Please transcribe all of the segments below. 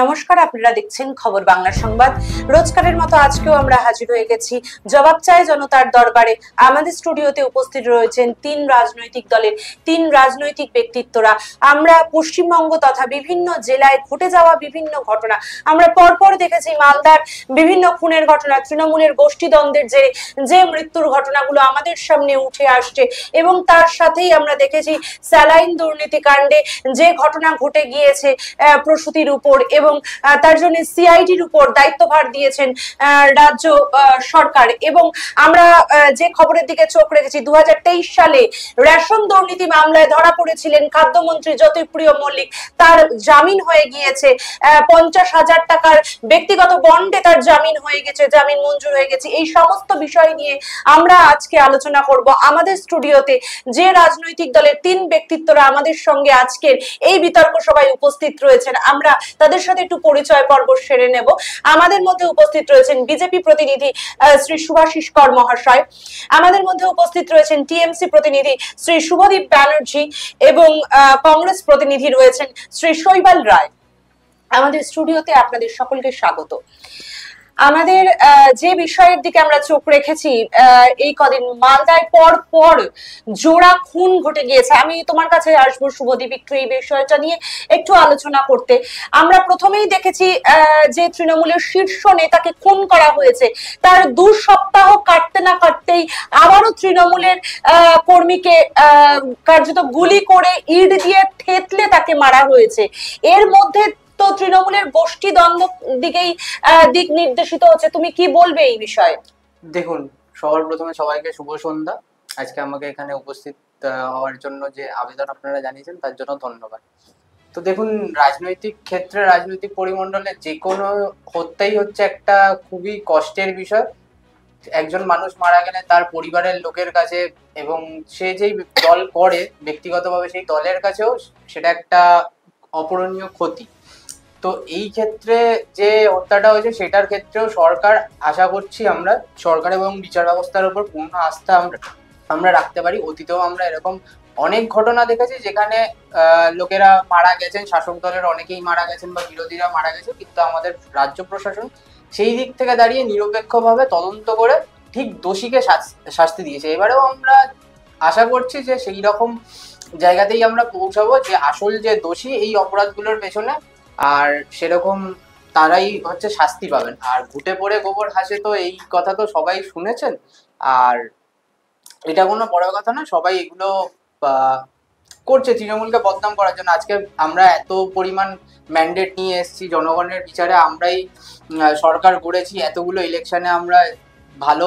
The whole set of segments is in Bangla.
নমস্কার, আপনারা দেখছেন খবর বাংলা সংবাদ। রোজকারের মতো আজকেও আমরা হাজির হয়ে গেছি জবাব চাই জনতার দরবারে। আমাদের স্টুডিওতে উপস্থিত রয়েছেন তিন রাজনৈতিক দলের তিন রাজনৈতিক ব্যক্তিত্বরা। আমরা পশ্চিমবঙ্গ তথা বিভিন্ন জেলায় ঘটে যাওয়া বিভিন্ন ঘটনা আমরা পরপর দেখেছি। মালদার বিভিন্ন খুনের ঘটনা, তৃণমূলের গোষ্ঠীদ্বন্দ্বের যে মৃত্যুর ঘটনাগুলো আমাদের সামনে উঠে আসছে, এবং তার সাথেই আমরা দেখেছি স্যালাইন দুর্নীতি কাণ্ডে যে ঘটনা ঘটে গিয়েছে প্রসূতির উপর, এবং তার জন্য সিআইডির উপর দায়িত্বভার দিয়েছেন রাজ্য সরকার। এবং আমরা যে খবরের দিকে চোখ রেখেছি, 2023 সালে রেশন দুর্নীতি মামলায় ধরা পড়েছিলেন খাদ্যমন্ত্রী জ্যোতিপ্রিয় মল্লিক। তার জামিন হয়ে গিয়েছে, 50,000 টাকার ব্যক্তিগত বন্ডে তার জামিন হয়ে গেছে, জামিন মঞ্জুর হয়ে গেছে। এই সমস্ত বিষয় নিয়ে আমরা আজকে আলোচনা করব। আমাদের স্টুডিওতে যে রাজনৈতিক দলের তিন ব্যক্তিত্বরা আমাদের সঙ্গে আজকের এই বিতর্ক সভায় উপস্থিত রয়েছেন, আমরা তাদের সাথে একটু পরিচয় পর্ব সেরে নেব। আমাদের মধ্যে উপস্থিত রয়েছেন বিজেপি প্রতিনিধি শ্রী শুভাশিস কর মহাশয়, আমাদের মধ্যে উপস্থিত রয়েছেন টিএমসি প্রতিনিধি শ্রী শুভদীপ ব্যানার্জি, এবং কংগ্রেস প্রতিনিধি রয়েছেন শ্রী শৈবাল রায়। আমাদের স্টুডিওতে আপনাদের সকলকে স্বাগত। আমাদের যে বিষয়ের দিকে আমরা চোখ রেখেছি, এই কদিন মালদায় পর পর জোড়া খুন ঘটে গিয়েছে। আমি তোমার কাছে আসবো শুভদীপ, একটু এই বিষয়টা নিয়ে একটু আলোচনা করতে। আমরা প্রথমেই দেখেছি যে তৃণমূলের শীর্ষ নেতাকে খুন করা হয়েছে, তার 2 সপ্তাহ কাটতে না কাটতেই আবারও তৃণমূলের কর্মীকে কার্যত গুলি করে ইট দিয়ে থেতলে তাকে মারা হয়েছে। এর মধ্যে তো তৃণমূলের গোষ্ঠী দ্বন্দ্ব দিক নির্দেশিত হচ্ছে। তুমি কি বলবে এই বিষয়ে? দেখুন, সবার প্রথমে সবাইকে শুভ সন্ধ্যা। আজকে আমাকে এখানে উপস্থিত হওয়ার জন্য যে আবেদন আপনারা জানিয়েছেন তার জন্য ধন্যবাদ। তো দেখুন, রাজনৈতিক ক্ষেত্রে, রাজনৈতিক পরিমণ্ডলে যে কোনো হত্যাই হচ্ছে একটা খুবই কষ্টের বিষয়। একজন মানুষ মারা গেলে তার পরিবারের লোকের কাছে এবং সে যেই দল করে ব্যক্তিগতভাবে সেই দলের কাছেও সেটা একটা অপূরণীয় ক্ষতি। তো এই ক্ষেত্রে যে হত্যাটা হয়েছে সেটার ক্ষেত্রেও সরকার, আশা করছি আমরা সরকার এবং বিচার ব্যবস্থার উপর পূর্ণ আস্থা আমরা রাখতে পারি। অতীতেও আমরা এরকম অনেক ঘটনা দেখেছি যেখানে লোকেরা মারা গেছেন, শাসক দলের অনেকেই মারা গেছেন বা বিরোধীরা মারা গেছে, কিন্তু আমাদের রাজ্য প্রশাসন সেই দিক থেকে দাঁড়িয়ে নিরপেক্ষভাবে তদন্ত করে ঠিক দোষীকে শাস্তি দিয়েছে। এবারেও আমরা আশা করছি যে সেই রকম জায়গাতেই আমরা পৌঁছাবো, যে আসল যে দোষী এই অপরাধগুলোর পেছনে, আর সেরকম তারাই হচ্ছে শাস্তি পাবেন। আর ঘুটে পড়ে গোবর হাসে, তো এই কথা তো সবাই শুনেছেন, আর এটা কোনো বড় কথা না। সবাই এগুলো করছে তৃণমূলকে বদনাম করার জন্য। আজকে আমরা এত পরিমাণ ম্যান্ডেট নিয়ে এসেছি, জনগণের বিচারে আমরাই সরকার গড়েছি, এতগুলো ইলেকশনে আমরা ভালো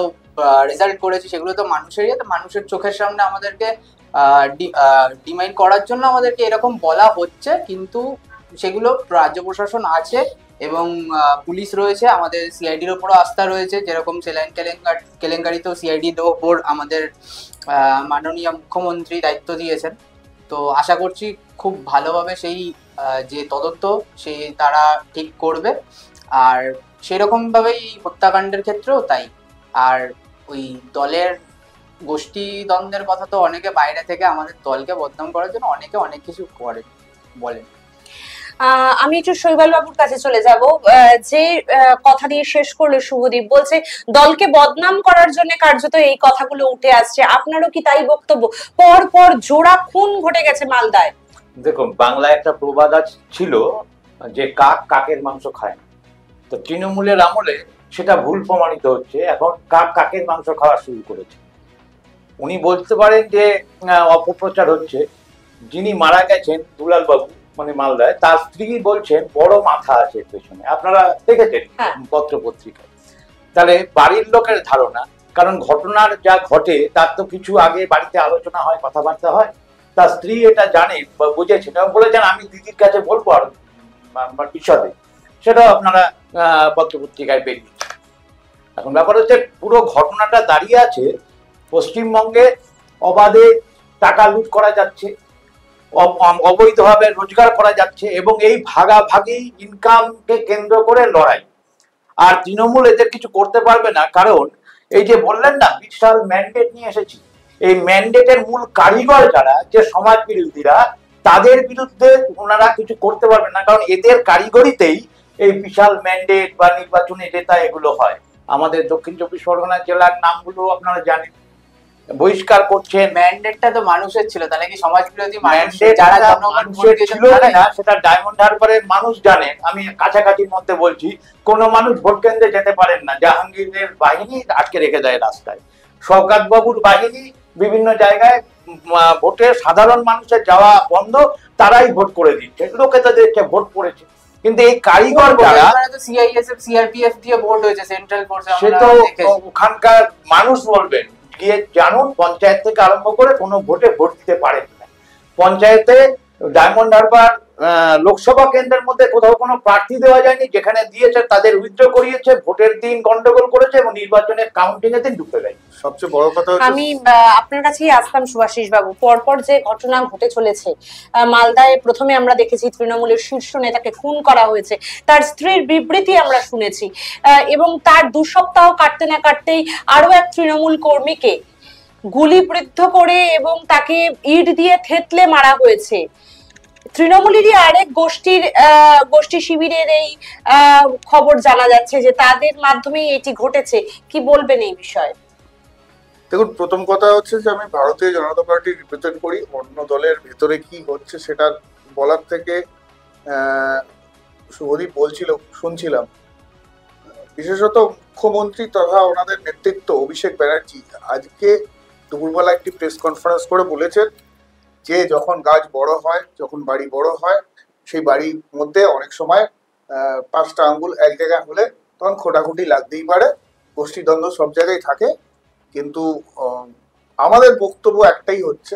রেজাল্ট করেছি, সেগুলো তো মানুষেরই, তো মানুষের চোখের সামনে আমাদেরকে ডিমাইন্ড করার জন্য আমাদেরকে এরকম বলা হচ্ছে। কিন্তু সেগুলো রাজ্য প্রশাসন আছে এবং পুলিশ রয়েছে, আমাদের সিআইডির ওপরও আস্থা রয়েছে। যেরকম সেলাইন কেলেঙ্কারিতেও সিআইডির ওপর আমাদের মাননীয় মুখ্যমন্ত্রী দায়িত্ব দিয়েছেন। তো আশা করছি খুব ভালোভাবে সেই যে তদন্ত সেই তারা ঠিক করবে, আর সেরকমভাবেই হত্যাকাণ্ডের ক্ষেত্রেও তাই। আর ওই দলের গোষ্ঠী দ্বন্দ্বের কথা তো অনেকে বাইরে থেকে আমাদের দলকে বদনাম করার জন্য অনেকে অনেক কিছু করে বলেন। আমি একটু শৈবাল বাবুর কাছে চলে যাব। যে কথা দিয়ে শেষ করলো শুভদীপ, বলছে দলকে বদনাম করার জন্য কার্যত এই কথাগুলো উঠে আসছে। আপনারও কি তাই বক্তব্য? পর পর জোড়া খুন ঘটে গেছে মালদায়। দেখুন, বাংলায় একটা প্রবাদ ছিল যে কাক কাকের মাংস খায় না। তো তৃণমূলের আমলে সেটা ভুল প্রমাণিত হচ্ছে। এখন কাক কাকের মাংস খাওয়া শুরু করেছে। উনি বলতে পারেন যে অপপ্রচার হচ্ছে। যিনি মারা গেছেন দুলাল বাবু, মানে মালদায়, তার স্ত্রী বলছেন বড় মাথা আছে পেছনে। আপনারা দেখেছেন পত্র পত্রিকায়। তাহলে বাড়ির লোকের ধারণা, কারণ ঘটনার যা ঘটে তার তো কিছু আগে বাড়িতে আলোচনা হয়, কথাবার্তা হয়। তার স্ত্রী এটা জানে বা বুঝেছেন এবং বলেছেন আমি দিদির কাছে বলবো আর বিশদে, সেটাও আপনারা পত্র পত্রিকায় বেরিয়েছে। এখন ব্যাপার হচ্ছে পুরো ঘটনাটা দাঁড়িয়ে আছে পশ্চিমবঙ্গে অবাধে টাকা লুট করা যাচ্ছে, অবৈধভাবে রোজগার করা যাচ্ছে, এবং এই ভাগাভাগি ইনকামকে কেন্দ্র করে লড়াই। আর তৃণমূল এদের কিছু করতে পারবে না, কারণ এই যে বললেন না বিশাল ম্যান্ডেট নিয়ে এসেছি, এই ম্যান্ডেটের মূল কারিগর যারা, যে সমাজ বিরোধীরা, তাদের বিরুদ্ধে ওনারা কিছু করতে পারবেন না, কারণ এদের কারিগরিতেই এই বিশাল ম্যান্ডেট বা নির্বাচনে জেতা এগুলো হয়। আমাদের দক্ষিণ চব্বিশ পরগনা জেলার নামগুলো আপনারা জানেন, বহিষ্কার করছেন। ম্যান্ডেটটা তো মানুষের ছিল, তাহলে কি সমাজ বিরোধী ম্যান্ডেট যারা মানুষের ছিল না, সেটা ডায়মন্ড হারবারের মানুষ জানেন। আমি কাছাকাছির মধ্যে বলছি, কোনো মানুষ ভোট কেন্দ্রে যেতে পারেন না, জাহাঙ্গীরের বাহিনী আটকে রেখে দেয় রাস্তায়। শওকত বাবুর বাহিনী বিভিন্ন জায়গায় ভোটে সাধারণ মানুষের যাওয়া বন্ধ, তারাই ভোট করে দিচ্ছে, লোকে তো দেখছে ভোট পড়েছে। কিন্তু এই কারিগর যারা সিআইএসএফ সিআরপিএফ দিয়ে ভোট হয়েছে সেন্ট্রাল ফোর্সে, সে তো ওখানকার মানুষ বলবেন, গিয়ে জানুন পঞ্চায়েত থেকে আরম্ভ করে কোনো ভোটে ভোট দিতে পারেন না। পঞ্চায়েতে ডায়মন্ড হারবার লোকসভা কেন্দ্রের মধ্যে কোথাও কোনো প্রার্থী দেওয়া যায়নি, যেখানে দিয়েছে তাদের উইথড্র করিয়েছে, ভোটের দিন গন্ডগোল করেছে এবং নির্বাচনের কাউন্টিং এর দিন ঢুকে গেছে। সবচেয়ে বড় কথা আমি আপনার কাছেই আসতাম সুভাষিস বাবু, পরপর যে ঘটনা ঘটে চলেছে, মালদায় প্রথমে আমরা দেখেছি তৃণমূলের শীর্ষ নেতাকে খুন করা হয়েছে, তার স্ত্রীর বিবৃতি আমরা শুনেছি, এবং তার 2 সপ্তাহ কাটতে না কাটতেই আরো এক তৃণমূল কর্মীকে গুলিবিদ্ধ করে এবং তাকে ইট দিয়ে থেতলে মারা হয়েছে। তৃণমূলেরই আরেক গোষ্ঠী শিবিরের এই খবর জানা যাচ্ছে যে তাদের মাধ্যমেই এটি ঘটেছে। কি বলবেন এই বিষয়ে? দেখুন, প্রথম কথা হচ্ছে যে আমি ভারতীয় জনতা পার্টি রিপ্রেজেন্ট করি, অন্য দলের ভেতরে কি হচ্ছে সেটা বলার থেকে শুভদীপ বলছিল, শুনছিলাম, বিশেষত মুখ্যমন্ত্রী তথা ওনাদের নেতৃত্ব অভিষেক ব্যানার্জি আজকে দুপুরবেলা একটি প্রেস কনফারেন্স করে বলেছেন যে যখন গাছ বড় হয়, যখন বাড়ি বড় হয়, সেই বাড়ির মধ্যে অনেক সময় 5টা আঙ্গুল এক জায়গায় হলে তখন খোটাখুটি লাগতেই পারে, গোষ্ঠীদ্বন্দ্ব সব জায়গায় থাকে। কিন্তু আমাদের বক্তব্য একটাই হচ্ছে,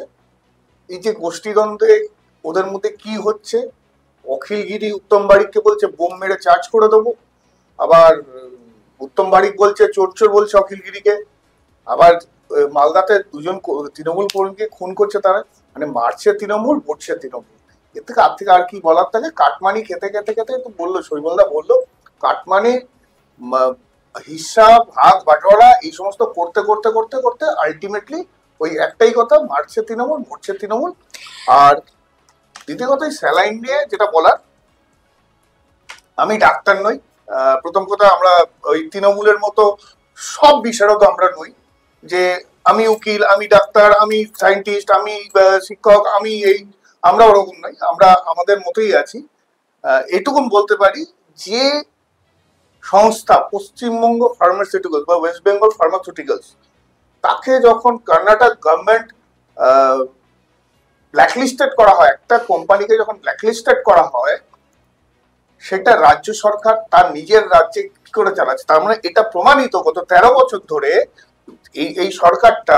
এই যে গোষ্ঠীদ্বন্দ্বে ওদের মধ্যে কি হচ্ছে, অখিলগিরি উত্তম বাড়িককে বলছে বোম মেরে চার্জ করে দেবো, আবার উত্তম বাড়িক বলছে চোর চোর বলছে অখিলগিরিকে, আবার মালদাতে 2জন তৃণমূল কর্মীকে খুন করছে তারা, মানে মারছে তৃণমূল, বটছে তৃণমূল। এর থেকে আর কি বলার থাকে? কাটমানি খেতে খেতে খেতে তো বললো, শৈবলদা বললো, কাটমানি হিসা ভাগ বাটোয়ারা এই সমস্ত করতে করতে করতে করতে আলটিমেটলি ওই একটাই কথা, মারছে তৃণমূল, মরছে তৃণমূল। আর দ্বিতীয় কথা, স্যালাইন নিয়ে যেটা বলার, আমি ডাক্তার নই। প্রথম কথা, আমরা ওই তৃণমূলের মতো সব বিশারদ আমরা নই, যে আমি উকিল, আমি ডাক্তার, আমি সায়েন্টিস্ট, আমি শিক্ষক, আমি এই, আমরা ওরকম নই, আমরা আমাদের মতোই আছি। এটুকুন বলতে পারি যে সংস্থা পশ্চিমবঙ্গ ফার্মাসিউটিক্যালস বা ওয়েস্ট বেঙ্গল ফার্মাসিউটিক্যালস, তাকে যখন কর্ণাটক গভর্নমেন্ট ব্ল্যাকলিস্টেড করা হয়, একটা কোম্পানিকে যখন ব্ল্যাকলিস্টেড করা হয়, সেটা রাজ্য সরকার তার নিজের রাজ্যে কি করে চালাচ্ছে। তার মানে এটা প্রমাণিত গত 13 বছর ধরে এই সরকারটা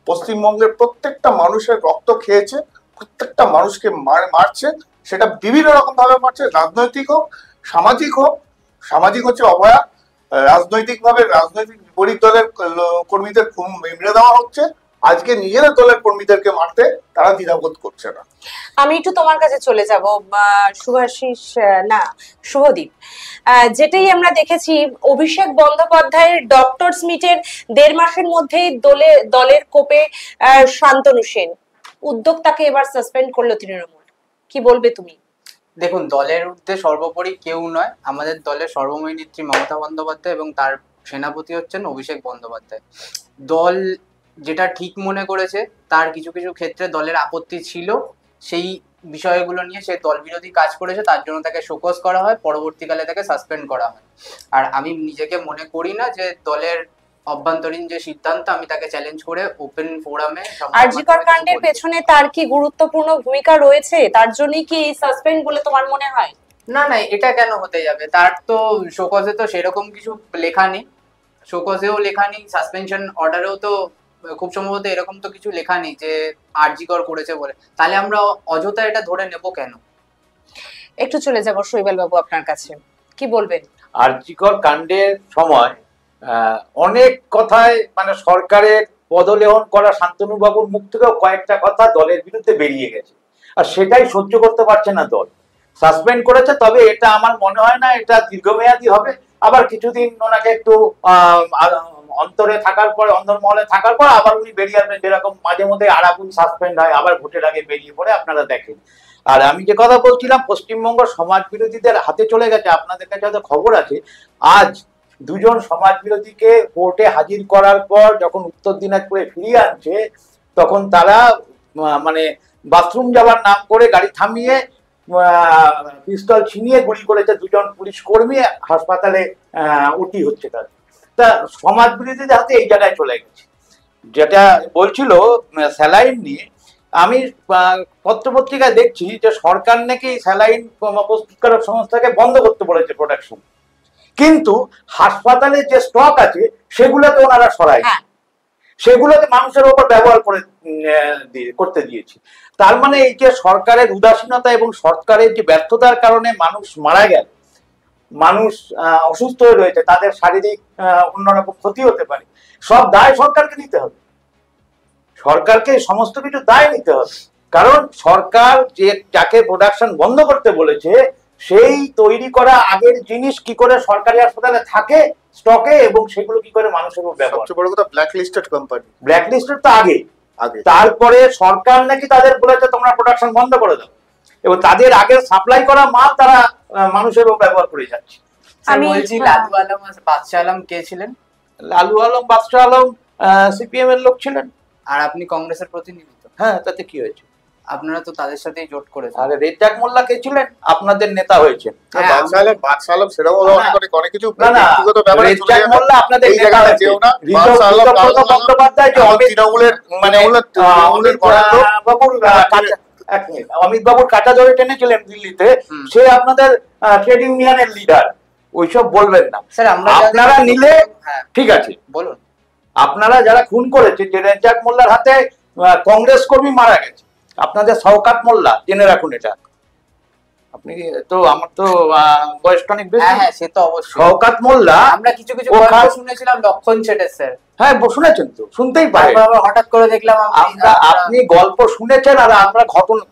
পশ্চিমবঙ্গের প্রত্যেকটা মানুষের রক্ত খেয়েছে, প্রত্যেকটা মানুষকে মারছে, সেটা বিভিন্ন রকম ভাবে মারছে, রাজনৈতিক হোক, সামাজিক হোক। সামাজিক হচ্ছে অভয়া, রাজনৈতিক ভাবে রাজনৈতিক বিপরীত দলের কর্মীদের মেরে দেওয়া হচ্ছে, আজকে নিজেদের দলের কর্মীদেরকে মারতে তারা দ্বিধাবোধ করছে না। আমি একটু তোমার কাছে চলে যাব শুভাশিস, না শুভদীপ, যেটাই আমরা দেখেছি অভিষেক বন্দ্যোপাধ্যায়ের ডক্টরস মিটের 1.5 মাসের মধ্যেই দলের কোপে শান্তনু সেন, উদ্যোক্তাকে এবার সাসপেন্ড করলো তৃণমূল। কি বলবে তুমি? দেখুন, দলের ঊর্ধ্বে সর্বোপরি কেউ নয়, আমাদের দলের সর্বময় নেত্রী মমতা বন্দ্যোপাধ্যায় এবং তার সেনাপতি হচ্ছেন অভিষেক বন্দ্যোপাধ্যায়। দল যেটা ঠিক মনে করেছে, তার কিছু কিছু ক্ষেত্রে দলের আপত্তি ছিল, সেই বিষয়গুলো নিয়ে সে দল বিরোধী কাজ করেছে, তার জন্য তাকে শোকজ করা হয়, পরবর্তীকালে তাকে সাসপেন্ড করা হয়। আর আমি নিজেকে মনে করি না যে দলের অভ্যন্তরীণ যে সিদ্ধান্ত, আমি তাকে চ্যালেঞ্জ করে ওপেন ফোরামে। আরজিকর কাণ্ডের পেছনে তার কি গুরুত্বপূর্ণ ভূমিকা রয়েছে? তার জন্যই কি সাসপেন্ড বলে তোমার মনে হয়? না না, এটা কেন হতে যাবে? তার তো শোকজে তো সেরকম কিছু লেখা নেই, শোকজেও লেখা নেই, সাসপেনশন অর্ডারেও তো খুব সম্ভবত এরকম তো কিছু লেখা নেই যে আরজিকর করেছে বলে। তাহলে আমরা অযথা এটা ধরে নেব কেন? একটু চলে যাব শৈবাল বাবু আপনার কাছে, কি বলবেন? আরজিকর কাণ্ডের সময় অনেক কথায় মানে সরকারের পদলেহন করা শান্তনু বাবুর মুখ থেকেও কয়েকটা কথা দলের বিরুদ্ধে বেরিয়ে গেছে, আর সেটাই সহ্য করতে পারছে না দল, সাসপেন্ড করেছে। তবে এটা আমার মনে হয় না এটা দীর্ঘমেয়াদী হবে। আবার কিছুদিন ওনাকে একটু অন্তরে থাকার পর, অন্তর্মহলে থাকার পর আবার উনি বেরিয়ে আসবেন, যেরকম মাঝে মধ্যে আরাবুল সাসপেন্ড হয়, আবার ভোটের আগে বেরিয়ে পড়ে, আপনারা দেখেন। আর আমি যে কথা বলছিলাম, পশ্চিমবঙ্গ সমাজ বিরোধীদের হাতে চলে গেছে। আপনাদের কাছে হয়তো খবর আছে, আজ দুজন সমাজ বিরোধীকে কোর্টে হাজির করার পর যখন উত্তর দিনাজপুরে ফিরিয়ে আনছে, তখন তারা মানে বাথরুম যাওয়ার নাম করে গাড়ি থামিয়ে পিস্তল ছিনিয়ে গুলি করেছে দুজন পুলিশ কর্মী, হাসপাতালে উটি হচ্ছে তাদের। তা সমাজ বিরোধীদের হাতে এই জায়গায় চলে গেছে। যেটা বলছিল স্যালাইন নিয়ে, আমি পত্রপত্রিকায় দেখছি যে সরকার নাকি স্যালাইন প্রস্তুতকারক সংস্থাকে বন্ধ করতে বলেছে প্রোডাকশন, কিন্তু হাসপাতালে যে স্টক আছে সেগুলোতে ওনারা সরায়, সেগুলোতে মানুষের উপর ব্যবহার করতে দিয়েছে। তার মানে এই যে সরকারের উদাসীনতা এবং সরকারের যে ব্যর্থতার কারণে মানুষ মারা গেল, মানুষ অসুস্থ হয়ে রয়েছে, তাদের শারীরিক অন্যরকম ক্ষতি হতে পারে, সব দায় সরকারকে নিতে হবে। সরকারকে সমস্ত কিছু দায় নিতে হবে, কারণ সরকার যে যাকে প্রোডাকশন বন্ধ করতে বলেছে সেই তৈরি করা আগের জিনিস কি করে সরকারি হাসপাতালে থাকে স্টকে, এবং সেগুলো কি করে মানুষের উপর ব্যবহার। সবচেয়ে বড় কথা ব্ল্যাকলিস্টেড কোম্পানি, ব্ল্যাকলিস্টেড তো আগে। তারপরে সরকার নাকি তাদের বলেছে তোমরা প্রোডাকশন বন্ধ করে দাও, এবং তাদের আগের সাপ্লাই করা মাল তারা মানুষের উপর ব্যবহার করে যাচ্ছে। আমি বলছি লালু আলম বাদশাহ আলম কে ছিলেন? লালু আলম বাদশাহ আলম সিপিএম এর লোক ছিলেন। আর আপনি কংগ্রেসের প্রতিনিধি তো? হ্যাঁ, তাতে কি হয়েছে? আপনারা তো তাদের সাথেই জোট করেছেন। আরে রেজ্জাক মোল্লা কে ছিলেন? আপনাদের নেতা হয়েছেন। বাদশাহ আলম সেটাও অনেক কিছু ব্যক্তিগত ব্যাপারে রেজ্জাক মোল্লা আপনাদের নেতা হয়েছেন না। বাদশাহ আলম বন্দ্যোপাধ্যায় যে তৃণমূলের মানে অমিত বাবুর কাটা ধরে টেনেছিলেন দিল্লিতে, সে আপনাদের ট্রেড ইউনিয়নের লিডার। ওইসব বলবেন না স্যার, আপনারা নিলে ঠিক আছে বলুন। আপনারা যারা খুন করেছে, যে রেজ্জাক মোল্লার হাতে কংগ্রেস কর্মী মারা গেছে, আপনাদের শওকাত মোল্লা, জেনে রাখুন এটা। আপনি তো আমার তো বয়সটা অনেক বেশি। হ্যাঁ, সে তো অবশ্যই। শওকাত মোল্লা, আমরা কিছু কিছু গল্প শুনেছিলাম লক্ষণ শেঠের স্যার। হ্যাঁ, শুনেছেন তো, শুনতেই পারেন। হঠাৎ করে দেখলাম আপনি গল্প শুনেছেন, আর আমরা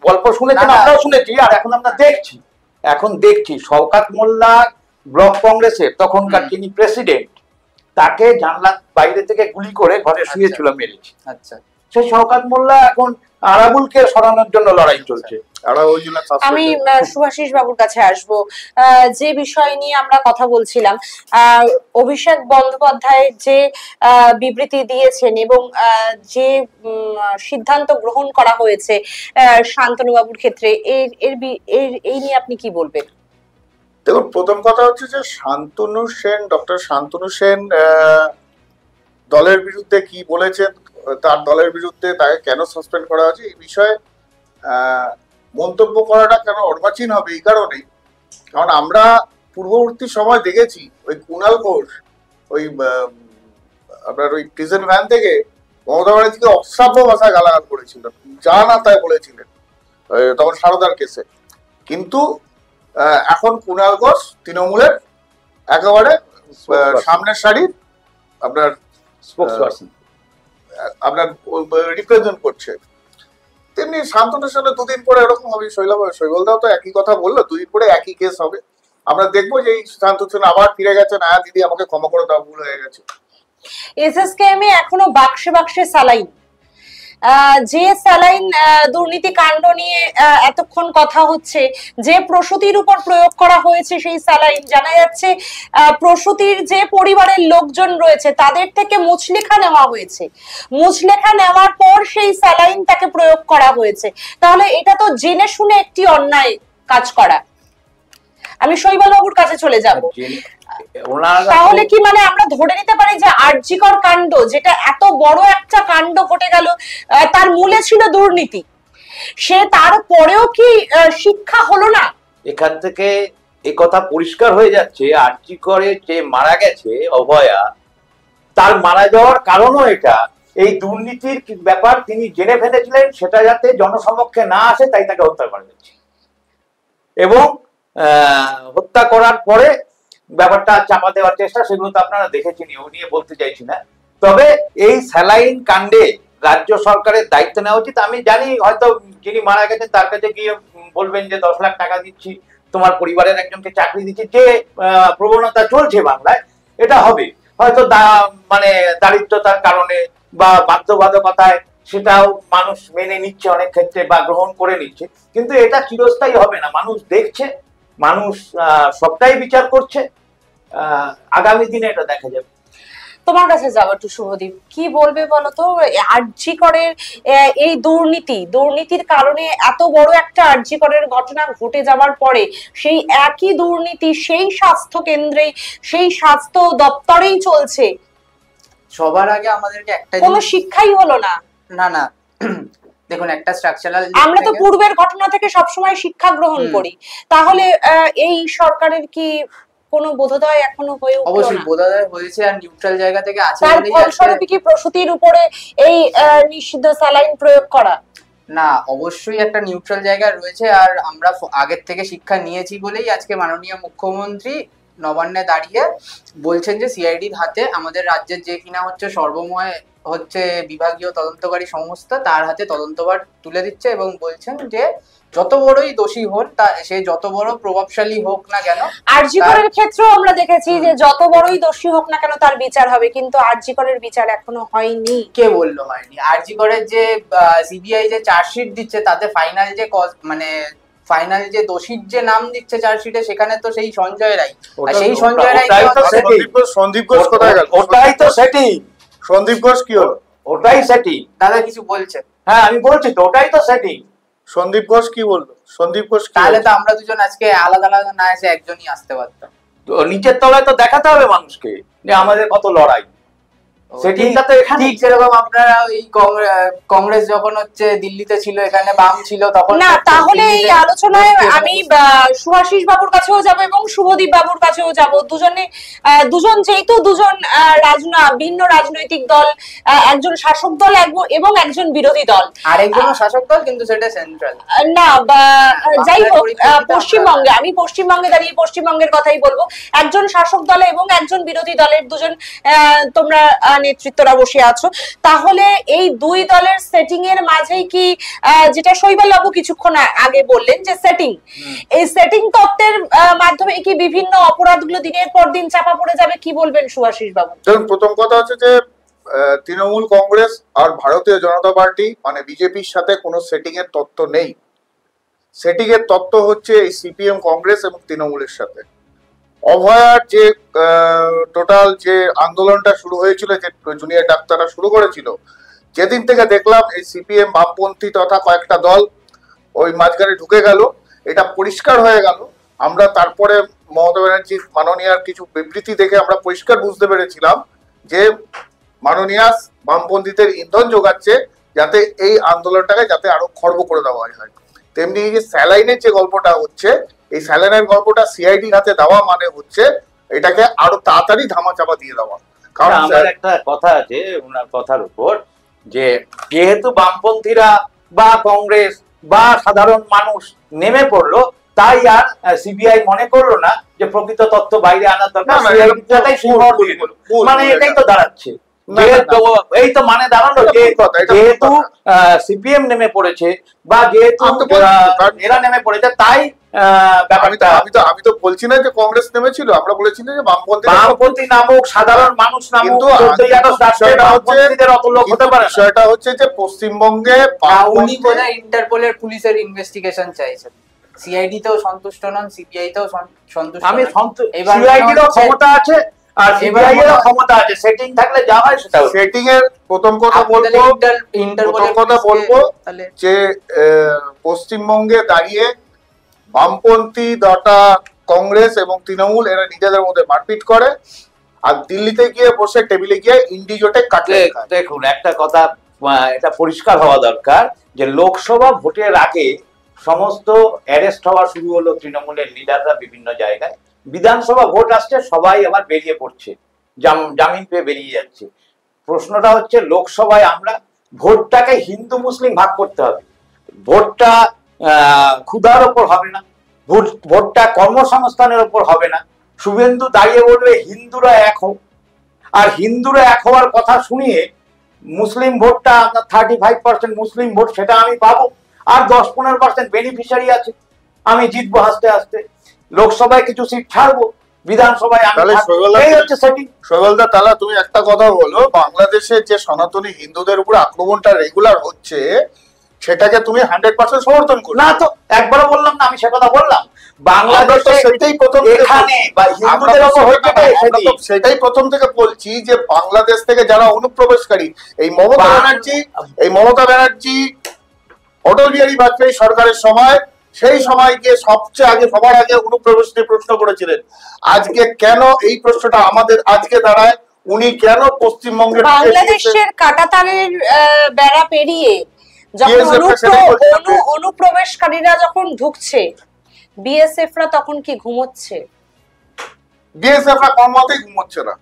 গল্প শুনেছেন, আমরাও শুনেছি, আর এখন আমরা দেখছি। এখন দেখছি শওকাত মোল্লা ব্লক কংগ্রেসের তখনকার যিনি প্রেসিডেন্ট, তাকে জানলার বাইরে থেকে গুলি করে ঘরে শুয়েছিল, মেরেছে। আচ্ছা, সেই শওকাত মোল্লা এখন আরাবুলকে সরানোর জন্য লড়াই চলছে। আমি শুভাশিস বাবুর কাছে আসবো। যে বিষয় নিয়ে আমরা কথা বলছিলাম, অভিষেক বন্দ্যোপাধ্যায় যে বিবৃতি দিয়েছেন এবং যে সিদ্ধান্ত গ্রহণ করা হয়েছে শান্তনু বাবুর ক্ষেত্রে, এই নিয়ে আপনি কি বলবেন? দেখুন, প্রথম কথা হচ্ছে যে ডক্টর শান্তনু সেন দলের বিরুদ্ধে কি বলেছেন, তার দলের বিরুদ্ধে তাকে কেন সাসপেন্ড করা হয়েছে, এই বিষয়ে মন্তব্য করাটা কেন অর্বাচীন হবে এই কারণেই, কারণ আমরা পূর্ববর্তী সময় দেখেছি ওই কুণাল ঘোষ ওই আপনার ওই প্রিজন ভ্যান থেকে মমতা ব্যানার্জিকে অশ্রাব্য ভাষায় গালাগাল করেছিল, যা না তাই বলেছিলেন তখন সারদার কেসে। কিন্তু এখন কুণাল ঘোষ তৃণমূলের একেবারে সামনের সারির আপনার রিপ্রেজেন্ট করছে। তেমনি শান্তনুর সঙ্গে দুদিন পরে এরকম হবে। শৈবলদাও তো একই কথা বললো, দুদিন পরে একই কেস হবে। আমরা দেখবো যে এই শান্তনু আবার ফিরে গেছেন, দিদি আমাকে ক্ষমা করে দাও, ভুল হয়ে গেছে। এসএসকেএম এ এখনো বাক্সে বাক্সে স্যালাইন, যে স্যালাইন দুর্নীতি কাণ্ড নিয়ে এতক্ষণ কথা হচ্ছে, যে প্রসূতির উপর প্রয়োগ করা হয়েছে সেই স্যালাইন, জানা যাচ্ছে প্রসূতির যে পরিবারের লোকজন রয়েছে তাদের থেকে মুচলেখা নেওয়া হয়েছে, মুচলেখা নেওয়ার পর সেই স্যালাইন তাকে প্রয়োগ করা হয়েছে। তাহলে এটা তো জেনে শুনে একটি অন্যায় কাজ করা। আমি শৈবাল বাবুর কাছে চলে যাব। তাহলে কি মানে আমরা ধরে নিতে পারি যে আরজিকর কাণ্ড, যেটা এত বড় একটা কাণ্ড ঘটে গেল, তার মূলে ছিল দুর্নীতি, সে তারপরেও কি শিক্ষা হলো না? এখান থেকে এই কথা পরিষ্কার হয়ে যাচ্ছে, আরজিকরে যে মারা গেছে অভয়া, তার মারা যাওয়ার কারণও এটা, এই দুর্নীতির ব্যাপার তিনি জেনে ফেলেছিলেন, সেটা যাতে জনসমক্ষে না আসে তাই তাকে হত্যা করা যাচ্ছে। এবং হত্যা করার পরে ব্যাপারটা চাপা দেওয়ার চেষ্টা, সেগুলো তো আপনারা দেখেছেন, ও নিয়ে বলতে চাইছি না। তবে এই স্যালাইন কাণ্ডে রাজ্য সরকারের দায়িত্ব নেওয়া উচিত। আমি জানি হয়তো যিনি মারা গেছেন তার কাছে গিয়ে বলবেন যে 10 লাখ টাকা দিচ্ছি, তোমার পরিবারের একজনকে চাকরি দিচ্ছি, যে প্রবণতা চলছে বাংলায়, এটা হবে হয়তো মানে দারিদ্রতার কারণে বা বাধ্যবাধকতায় সেটাও মানুষ মেনে নিচ্ছে অনেক ক্ষেত্রে বা গ্রহণ করে নিচ্ছে, কিন্তু এটা চিরস্থায়ী হবে না। মানুষ দেখছে, মানুষ সবটাই বিচার করছে, আগামী দিনে এটা দেখা যাবে। তোমার কাছে যাবো একটু শুভদীপ, কি বলবে বলো তো? আরজি করের এই দুর্নীতির কারণে এত বড় একটা আরজি করের ঘটনা ঘটে যাওয়ার পরে সেই একই দুর্নীতি সেই স্বাস্থ্য কেন্দ্রে, সেই স্বাস্থ্য দপ্তরেই চলছে। সবার আগে আমাদেরকে একটা কোনো শিক্ষাই হলো না। না না দেখুন, একটা স্ট্রাকচারাল, আমরা তো পূর্বের ঘটনা থেকে সবসময় শিক্ষা গ্রহণ করি, তাহলে এই সরকারের কি কোনো বোধোদয় এখনো হয়ে উঠলো না? অবশ্যই বোধোদয় হয়েছে, আর নিউট্রাল জায়গা থেকে আছে তার ফলস্বরূপ কি প্রসূতির উপরে এই নিষিদ্ধ স্যালাইন প্রয়োগ করা? না, অবশ্যই একটা নিউট্রাল জায়গা রয়েছে, আর আমরা আগের থেকে শিক্ষা নিয়েছি বলেই আজকে মাননীয় মুখ্যমন্ত্রী নবান্নে দাঁড়িয়ে বলছেন যে সিআইডির হাতে, আমাদের রাজ্যের যে কিনা হচ্ছে সর্বময় হচ্ছে বিভাগীয় তদন্তকারী সংস্থা, তার হাতে তদন্তভার তুলে দিচ্ছে এবং বলছেন যে যত বড়ই দোষী হন, তা সে যত বড় প্রভাবশালী হোক না কেন। আরজি করের ক্ষেত্রেও আমরা দেখেছি যে যত বড়ই দোষী হোক না কেন তার বিচার হবে, কিন্তু আরজি করের বিচার এখনো হয়নি। কে বললো হয়নি? আরজি করের যে সিবিআই যে চার্জশিট দিচ্ছে, তাতে ফাইনাল যে ফাইনাল যে দোষীর যে নাম দিচ্ছে চার্জশিটে, সেখানে তো সেই সঞ্জয় রায়, আর সেই সঞ্জয় রায় সন্দীপ ঘোষ কোথায় গেল? ওটাই তো সেটিং। সন্দীপ ঘোষ কি হলো? ওটাই সেটিং। দাদা কিছু বলছে? হ্যাঁ আমি বলছি তো, ওটাই তো সেটিং। সন্দীপ ঘোষ কি বললো? সন্দীপ ঘোষ তাহলে তো আমরা দুজন আজকে আলাদা আলাদা না এসে একজনই আসতে পারতাম। তো নিচের তলায় তো দেখাতে হবে মানুষকে যে আমাদের কত লড়াই। সেটিংটা তো এখানে ঠিক যেরকম আপনারা এই কংগ্রেস যখন হচ্ছে দিল্লিতে ছিল, এখানে বাম ছিল, তখন না, তাহলে এই আলোচনায় আমি সুভাষিস বাবুর কাছেও যাব এবং শুভদীপ বাবুর কাছেও যাব। দুজন যেহেতু দুজন ভিন্ন রাজনৈতিক দল, একজন শাসক দল এবং একজন বিরোধী দল, আরেকজন শাসক দল, কিন্তু সেটা সেন্ট্রাল না। যাই হোক, আমি পশ্চিমবঙ্গে দাঁড়িয়ে পশ্চিমবঙ্গের কথাই বলবো। একজন শাসক দল এবং একজন বিরোধী দলের দুজন তোমরা নেতৃত্বরা বসে আছো, তাহলে এই দুই দলের সেটিং এর মাঝেই কি যেটা শৈবাল বাবু কিছুক্ষণ আগে বললেন যে সেটিং, এই সেটিং তত্ত্বের মাধ্যমে কি বিভিন্ন অপরাধগুলো দিনের পর দিন চাপা পড়ে যাবে? কি বলবেন সুভাষিস বাবু? প্রথম কথা হচ্ছে যে তৃণমূল কংগ্রেস আর ভারতীয় জনতা পার্টি মানে বিজেপির সাথে কোনো সেটিং এর তত্ত্ব নেই। সেটিং এর তত্ত্ব হচ্ছে এই সিপিএম কংগ্রেস এবং তৃণমূলের সাথে। অভয়ার যে টোটাল যে আন্দোলনটা শুরু হয়েছিল, যে জুনিয়র ডাক্তাররা শুরু করেছিল, যেদিন থেকে দেখলাম এই সিপিএম বামপন্থী তথা কয়েকটা দল ওই মাঝখানে ঢুকে গেল, এটা পরিষ্কার হয়ে গেল। আমরা তারপরে মমতা ব্যানার্জির মাননীয়ার কিছু বিবৃতি দেখে আমরা পরিষ্কার বুঝতে পেরেছিলাম যে মাননীয়া বামপন্থীদের ইন্ধন যোগাচ্ছে যাতে এই আন্দোলনটাকে যাতে আরো খর্ব করে দেওয়া হয়। তেমনি এই যে স্যালাইনের যে গল্পটা হচ্ছে, এই স্যালাইনের গল্পটা সিআইডির হাতে দেওয়া মানে হচ্ছে এটাকে আরো তাড়াতাড়ি ধামাচাপা দিয়ে দেওয়া। কারণ আমার একটা কথা আছে ওনার কথার উপর, যে যেহেতু বামপন্থীরা বা কংগ্রেস বা সাধারণ মানুষ নেমে পড়লো, তাই আর সিবিআই মনে করলো না যে প্রকৃত তথ্য বাইরে আনার দরকার, মানে এটাই তো দাঁড়াচ্ছে। এই তো মানে দাঁড়ানো যেহেতু সিপিএম নেমে পড়েছে বা যেহেতু এরা নেমে পড়েছে, তাই আমি তো বলছি না যে কংগ্রেস নেমেছিল, আমরা বলেছি যে বামপন্থী নামক সাধারণ মানুষ নামক বিষয়টা হচ্ছে যে পশ্চিমবঙ্গে উনি বোধহয় ইন্টারপোলের পুলিশের ইনভেস্টিগেশন চাইছেন, সিআইডি তেও সন্তুষ্ট নন, সিবিআই তেও সন্তুষ্ট। আমি সিআইডিরও ক্ষমতা আছে আর সিবিআই এর ক্ষমতা আছে, সেটিং থাকলে যা হয় সেটা। সেটিং এর প্রথম কথা বলবো যে পশ্চিমবঙ্গে দাঁড়িয়ে বামপন্থী দটা কংগ্রেস এবং তৃণমূল এরা নিজেদের মধ্যে মারপিট করে, আর দিল্লিতে গিয়ে বসে টেবিলে গিয়ে ইন্ডিজোটে কাটে। দেখুন একটা কথা এটা পরিষ্কার হওয়া দরকার যে লোকসভা ভোটের আগে সমস্ত অ্যারেস্ট হওয়া শুরু হলো তৃণমূলের লিডাররা বিভিন্ন জায়গায়। বিধানসভা ভোট আসছে, সবাই আবার বেরিয়ে পড়ছে, জামিন পেয়ে বেরিয়ে যাচ্ছে। প্রশ্নটা হচ্ছে লোকসভায় আমরা ভোটটাকে হিন্দু মুসলিম ভাগ করতে হবে, ভোটটা ক্ষুধার ওপর হবে না, ভোটটা কর্মসংস্থানের ওপর হবে না। শুভেন্দু দাঁড়িয়ে বলবে হিন্দুরা এক হোক, আর হিন্দুরা এক হওয়ার কথা শুনিয়ে মুসলিম ভোটটা আপনার 35% মুসলিম ভোট সেটা আমি পাবো, আর 10-15% বেনিফিশিয়ারি আছে, আমি জিতবো হাসতে হাসতে, লোকসভায় কিছু সিট ছাড়বো, বিধানসভায় এই হচ্ছে সেটিং। শৈবালদা, তাহলে তুমি একটা কথা বলো, বাংলাদেশে যে সনাতনী হিন্দুদের উপর আক্রমণটা রেগুলার হচ্ছে সেটাকে তুমি 100% সমর্থন করো? না তো, একবারও বললাম না, আমি সে কথা বললাম। বাংলাদেশে সেটাই প্রথম এখানে বা হিন্দুদের উপর সেটাই প্রথম থেকে বলছি যে বাংলাদেশ থেকে যারা অনুপ্রবেশকারী, এই মমতা ব্যানার্জি অটল বিহারী বাজপেয়ী সরকারের সময়, সেই সময়কে সবচেয়ে আগে সবার আগে অনুপ্রবেশ নিয়ে প্রশ্ন করেছিলেন। আজকে কেন এই প্রশ্নটা আমাদের আজকে দাঁড়ায়, উনি কেন পশ্চিমবঙ্গের বাংলাদেশের কাঁটাতারের বেড়া পেরিয়ে যখন অনুপ্রবেশকারীরা যখন ঢুকছে, বিএসএফরা তখন কি ঘুমোচ্ছে? বিএসএফরা কোনমতেই ঘুমোচ্ছে না।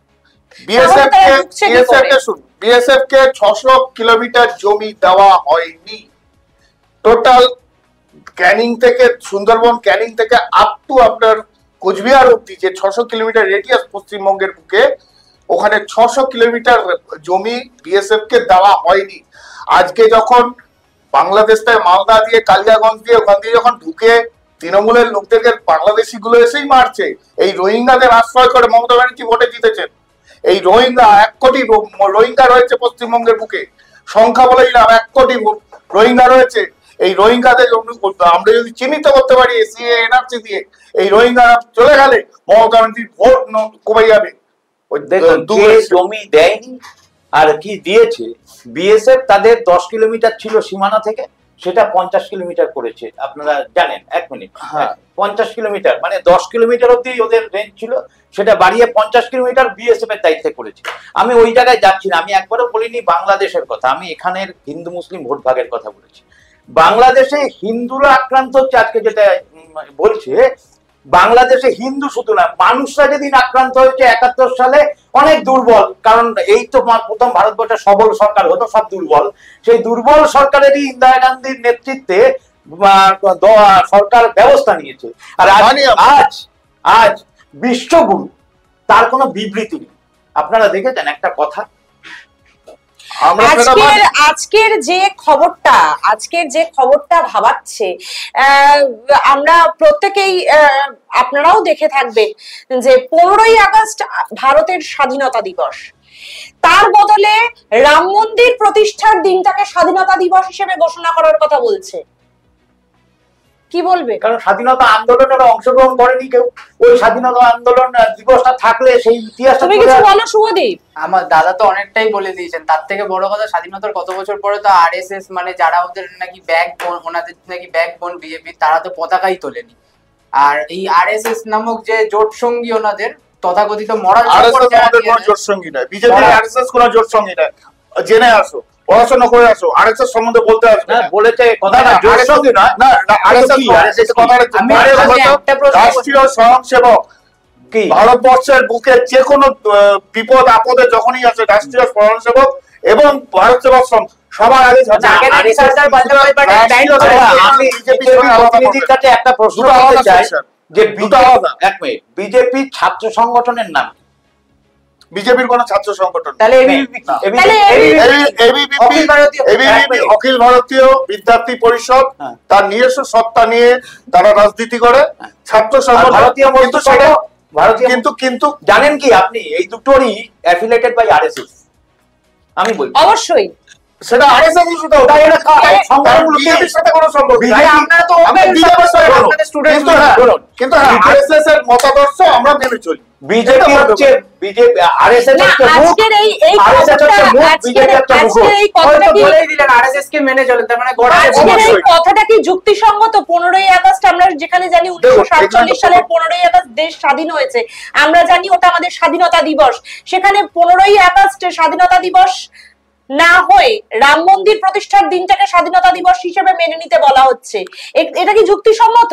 বিএসএফ কে 600 কিলোমিটার জমি দেওয়া হয়নি। টোটাল ক্যানিং থেকে সুন্দরবন, ক্যানিং থেকে আপ টু আপনার কোচবিহার অব্দি যে 600 কিলোমিটার রেডিয়াস পশ্চিমবঙ্গের বুকে, ওখানে 600 কিলোমিটার জমি বিএসএফ কে দেওয়া হয়নি। আজকে যখন বাংলাদেশ থেকে মালদা দিয়ে, কালিয়াগঞ্জ দিয়ে, ওখান দিয়ে যখন ঢুকে তৃণমূলের লোকদেরকে বাংলাদেশি গুলো এসেই মারছে, এই রোহিঙ্গাদের আশ্রয় করে মমতা ব্যানার্জি ভোটে জিতেছেন। এই রোহিঙ্গা 1 কোটি রোহিঙ্গা রয়েছে পশ্চিমবঙ্গের বুকে, সংখ্যা বলে দিলাম 1 কোটি রোহিঙ্গা রয়েছে। এই রোহিঙ্গাদের আমরা যদি চিহ্নিত করতে পারি সিএ এনআরসি দিয়ে, এই রোহিঙ্গা চলে গেলে মমতা ব্যানার্জির ভোট কমে যাবে। জমি দেয়নি আর কি দিয়েছে, বিএসএফ তাদের 10 কিলোমিটার ছিল সীমানা থেকে, সেটা 50 কিলোমিটার করেছে। আপনারা জানেন, 1 মিনিট, 50 কিলোমিটার মানে 10 কিলোমিটার অব্দি ওদের রেঞ্জ ছিল, সেটা বাড়িয়ে 50 কিলোমিটার বিএসএফ এর দায়িত্বে করেছে। আমি ওই জায়গায় যাচ্ছি না, আমি একবারও বলিনি বাংলাদেশের কথা, আমি এখানের হিন্দু মুসলিম ভোট ভাগের কথা বলেছি। বাংলাদেশে হিন্দুরা আক্রান্ত হচ্ছে, আজকে যেটা বলছে, বাংলাদেশে হিন্দু শুধু না, মানুষরা যেদিন আক্রান্ত হয়েছে 71 সালে, অনেক দুর্বল, কারণ এই তো প্রথম ভারতবর্ষে সবল সরকার হতো, সব দুর্বল, সেই দুর্বল সরকারেরই ইন্দিরা গান্ধীর নেতৃত্বে সরকার ব্যবস্থা নিয়েছে। আর আজ বিশ্বগুরু, তার কোনো বিবৃতি নেই। আপনারা দেখেছেন একটা কথা, আজকের যে খবরটা ভাবাচ্ছে, আমরা প্রত্যেকেই, আপনারাও দেখে থাকবেন যে 15ই আগস্ট ভারতের স্বাধীনতা দিবস, তার বদলে রাম মন্দির প্রতিষ্ঠার দিনটাকে স্বাধীনতা দিবস হিসেবে ঘোষণা করার কথা বলছে। কি বলবে? কারণ স্বাধীনতা আন্দোলনের অংশগ্রহণ করেনি কেউ, ওই স্বাধীনতা আন্দোলন দিবসটা থাকলে সেই ইতিহাসটা। তুমি কিছু বলো শুভদীপ। আমার দাদা তো অনেকটাই বলে দিয়েছেন, তার থেকে বড় কথা স্বাধীনতার কত বছর পরে তো আরএসএস মানে যারা ওদের নাকি ওনাদের নাকি ব্যাকবোন বিজেপি, তারা তো পতাকাই তোলেনি। আর এই আরএসএস নামক যে জোট সঙ্গী ওনাদের তথাকথিত মরাল জোট সঙ্গী নয়, বিজেপি আরএসএস কোন জোট সঙ্গী নয়, জেনে আসো, পড়াশোনা করে আসো, আরএসএস সম্বন্ধে বলতে আসবে না। বলেছে কথাটা জোট সঙ্গী নয়, না আরএসএস কথাটা রাষ্ট্রীয় স্বয়ংসেবক। কি ভারতবর্ষের বুকে যে কোনো বিপদ আপদে যখনই আছে রাষ্ট্রীয় স্বয়ংসেবক এবং ভারত সেবাশ্রম সবার আগে একটা প্রশ্ন চাই যে বিজেপি ছাত্র সংগঠনের নাম, বিজেপির কোন ছাত্র সংগঠন, অখিল ভারতীয় বিদ্যার্থী পরিষদ, তার নিজস্ব সত্তা নিয়ে তারা রাজনীতি করে, ছাত্র সংগঠন ভারতীয়, কিন্তু জানেন কি আপনি এই দুটোরই অ্যাফিলিয়েটেড বাই আরএসএস। আমি বলি অবশ্যই সেটা আরএসএস ইস্যুটা, ওটা এটা বিজেপির সাথে কোনো সম্পর্ক নেই। আমরা তো বিজেপির সাথে স্টুডেন্ট, কিন্তু আরএসএস এর মতাদর্শ আমরা মেনে চলি। বিজেপি হচ্ছে বিজেপি, আরএসএস হচ্ছে আজকের এই কথাটা কি যুক্তিসঙ্গত? 15ই আগস্ট আমরা যেখানে জানি 1947 সালের 15ই আগস্ট দেশ স্বাধীন হয়েছে, আমরা জানি ওটা আমাদের স্বাধীনতা দিবস, সেখানে 15ই আগস্ট স্বাধীনতা দিবস না হয়ে রাম মন্দির প্রতিষ্ঠার দিনটাকে স্বাধীনতা দিবস হিসেবে মেনে নিতে বলা হচ্ছে, এটা কি যুক্তিসম্মত?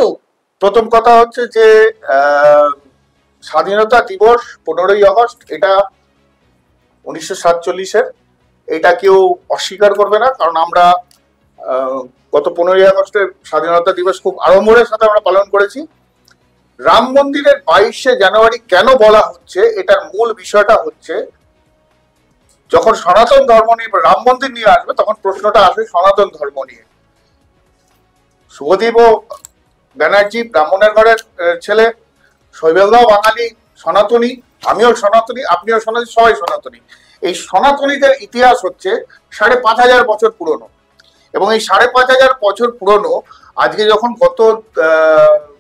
প্রথম কথা হচ্ছে যে স্বাধীনতা দিবস 15ই আগস্ট এটা 1947-এর, এটা কেউ অস্বীকার করবে না, কারণ আমরা গত 15ই আগস্টের স্বাধীনতা দিবস খুব আড়ম্বরের সাথে আমরা পালন করেছি। রাম মন্দিরের 22শে জানুয়ারি কেন বলা হচ্ছে, এটার মূল বিষয়টা হচ্ছে যখন সনাতন ধর্ম নিয়ে রাম মন্দির নিয়ে আসবে তখন প্রশ্নটা আসবে সনাতন ধর্ম নিয়ে। শুভদীপ ব্যানার্জি ব্রাহ্মণের ঘরের ছেলে, শৈবালদাও বাঙালি, সনাতনী, আমিও সনাতনী, আপনিও সনাতনী, সবাই সনাতনী। এই সনাতনীদের ইতিহাস হচ্ছে ৫,৫০০ বছর পুরনো, এবং এই ৫,৫০০ বছর পুরনো আজকে যখন গত